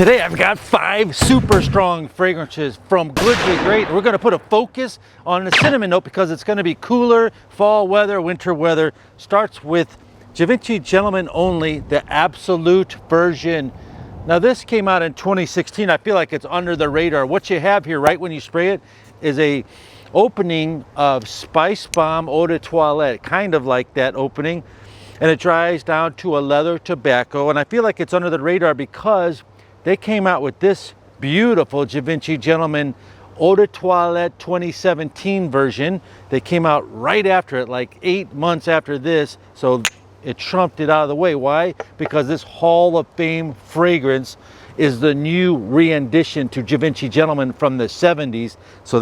Today I've got 5 super strong fragrances from good to great. We're going to put a focus on the cinnamon note because it's going to be cooler, fall weather, winter weather. Starts with Givenchy Gentleman Only, the Absolute version. Now this came out in 2016. I feel like it's under the radar. What you have here right when you spray it is a opening of Spice Bomb Eau de Toilette, kind of like that opening. And it dries down to a leather tobacco. And I feel like it's under the radar because they came out with this beautiful Givenchy Gentleman Eau de Toilette 2017 version. They came out right after it, like 8 months after this. So it trumped it out of the way. Why? Because this Hall of Fame fragrance is the new rendition to Givenchy Gentleman from the 70s. So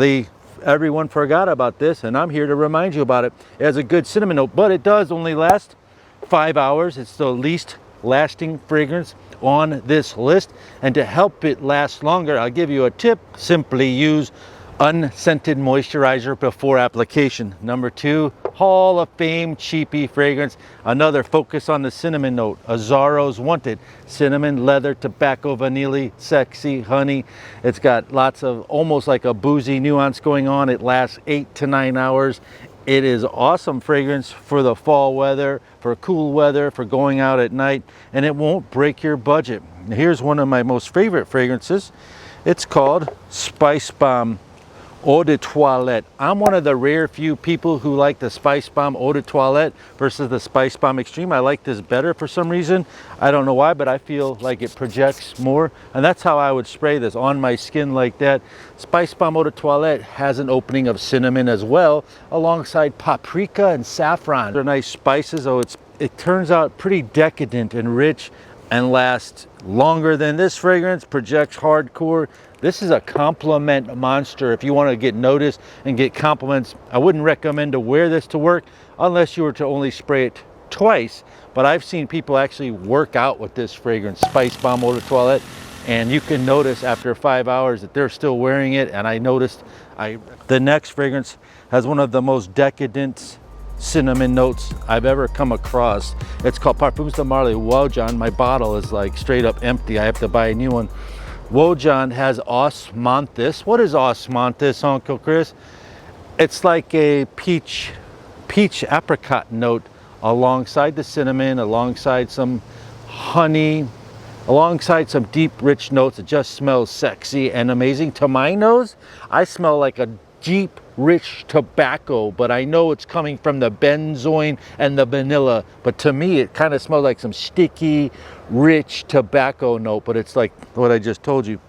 everyone forgot about this, and I'm here to remind you about it. It has a good cinnamon note, but it does only last 5 hours. It's the least lasting fragrance on this list, and to help it last longer, I'll give you a tip. Simply use unscented moisturizer before application. Number 2, Hall of Fame cheapy fragrance. Another focus on the cinnamon note. Azara's Wanted. Cinnamon, leather, tobacco, vanilla, sexy, honey. It's got lots of almost like a boozy nuance going on. It lasts 8 to 9 hours. It is awesome fragrance for the fall weather, for cool weather, for going out at night, and it won't break your budget. Here's one of my most favorite fragrances. It's called Spice Bomb Eau de Toilette. I'm one of the rare few people who like the Spice Bomb Eau de Toilette versus the Spice Bomb Extreme. I like this better for some reason. I don't know why, but I feel like it projects more. And that's how I would spray this on my skin like that. Spice Bomb Eau de Toilette has an opening of cinnamon as well, alongside paprika and saffron. They're nice spices, so it turns out pretty decadent and rich and lasts longer than this fragrance, projects hardcore. This is a compliment monster. If you want to get noticed and get compliments, I wouldn't recommend to wear this to work unless you were to only spray it twice. But I've seen people actually work out with this fragrance, Spice Bomb Eau de Toilette, and you can notice after 5 hours that they're still wearing it. And I noticed the next fragrance has one of the most decadent cinnamon notes I've ever come across. It's called Parfums de Marly Wojan. My bottle is like straight up empty. I have to buy a new one. Wojan has osmanthus. What is osmanthus, Uncle Chris? It's like a peach apricot note alongside the cinnamon, alongside some honey, alongside some deep rich notes. It just smells sexy and amazing. To my nose, I smell like a deep rich tobacco, but I know it's coming from the benzoin and the vanilla. But to me, it kind of smells like some sticky, rich tobacco note, but it's like what I just told you.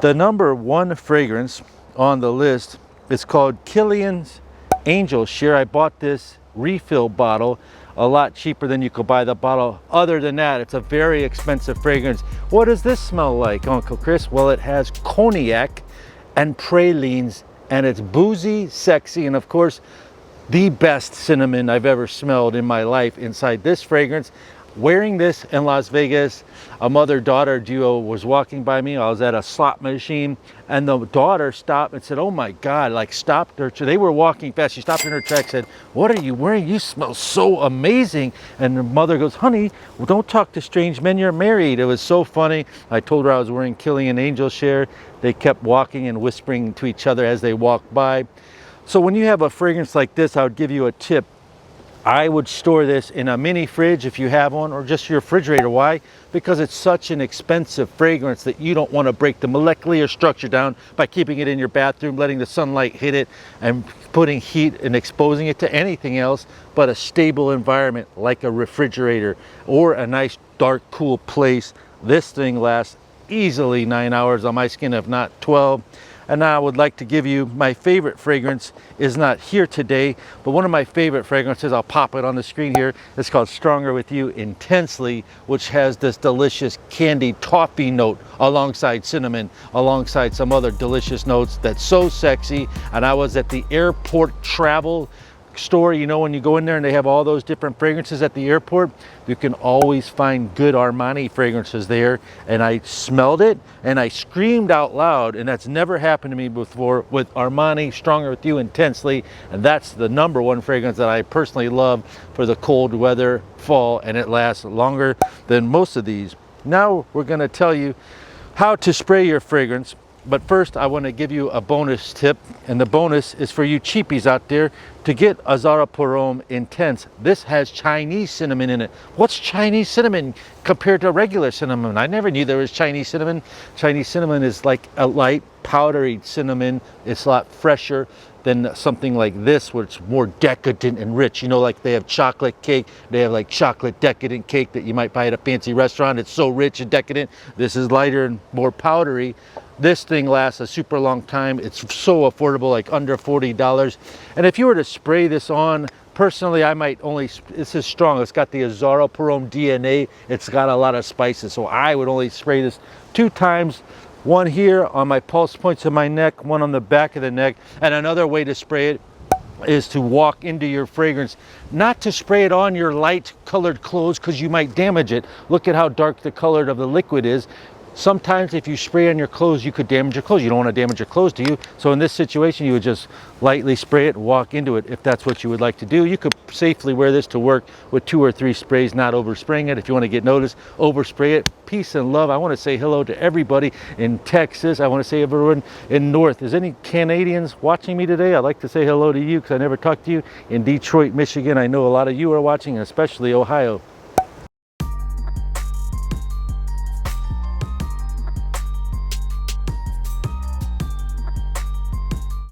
The number 1 fragrance on the list is called Killian's Angel Share. I bought this refill bottle a lot cheaper than you could buy the bottle. Other than that, it's a very expensive fragrance. What does this smell like, Uncle Chris? Well, it has cognac and pralines, and it's boozy, sexy, and of course, the best cinnamon I've ever smelled in my life inside this fragrance. Wearing this in Las Vegas, a mother-daughter duo was walking by me. I was at a slot machine, and the daughter stopped and said, "Oh my God," like stopped her. They were walking fast. She stopped in her tracks, said, "What are you wearing? You smell so amazing." And the mother goes, "Honey, well, don't talk to strange men. You're married." It was so funny. I told her I was wearing Killian Angel Share. They kept walking and whispering to each other as they walked by. So when you have a fragrance like this, I would give you a tip. I would store this in a mini fridge if you have one, or just your refrigerator. Why? Because it's such an expensive fragrance that you don't want to break the molecular structure down by keeping it in your bathroom, letting the sunlight hit it, and putting heat and exposing it to anything else but a stable environment like a refrigerator or a nice dark cool place. This thing lasts easily 9 hours on my skin, if not 12. And now I would like to give you my favorite fragrance. Is not here today, but one of my favorite fragrances, I'll pop it on the screen here. It's called Stronger With You Intensely, which has this delicious candy toffee note alongside cinnamon, alongside some other delicious notes that's so sexy. And I was at the airport travel store, you know, when you go in there and they have all those different fragrances at the airport, you can always find good Armani fragrances there. And I smelled it and I screamed out loud, and that's never happened to me before with Armani Stronger With You Intensely. And that's the number 1 fragrance that I personally love for the cold weather fall, and it lasts longer than most of these. Now we're going to tell you how to spray your fragrance. But first, I want to give you a bonus tip, and the bonus is for you cheapies out there to get Azara Purom Intense. This has Chinese cinnamon in it. What's Chinese cinnamon compared to regular cinnamon? I never knew there was Chinese cinnamon. Chinese cinnamon is like a light powdery cinnamon. It's a lot fresher than something like this, where it's more decadent and rich. You know, like they have chocolate cake, they have like chocolate decadent cake that you might buy at a fancy restaurant. It's so rich and decadent. This is lighter and more powdery. This thing lasts a super long time. It's so affordable, like under $40. And if you were to spray this on, personally, I might only, this is strong. It's got the Azara Purom DNA. It's got a lot of spices. So I would only spray this 2 times. One here on my pulse points of my neck, one on the back of the neck. And another way to spray it is to walk into your fragrance, not to spray it on your light colored clothes because you might damage it. Look at how dark the color of the liquid is. Sometimes if you spray on your clothes, you could damage your clothes. You don't want to damage your clothes, do you? So in this situation, you would just lightly spray it and walk into it if that's what you would like to do. You could safely wear this to work with 2 or 3 sprays, not overspraying it. If you want to get noticed, overspray it. Peace and love. I want to say hello to everybody in Texas. I want to say everyone in North. Is any Canadians watching me today? I'd like to say hello to you because I never talked to you. In Detroit, Michigan, I know a lot of you are watching, and especially Ohio.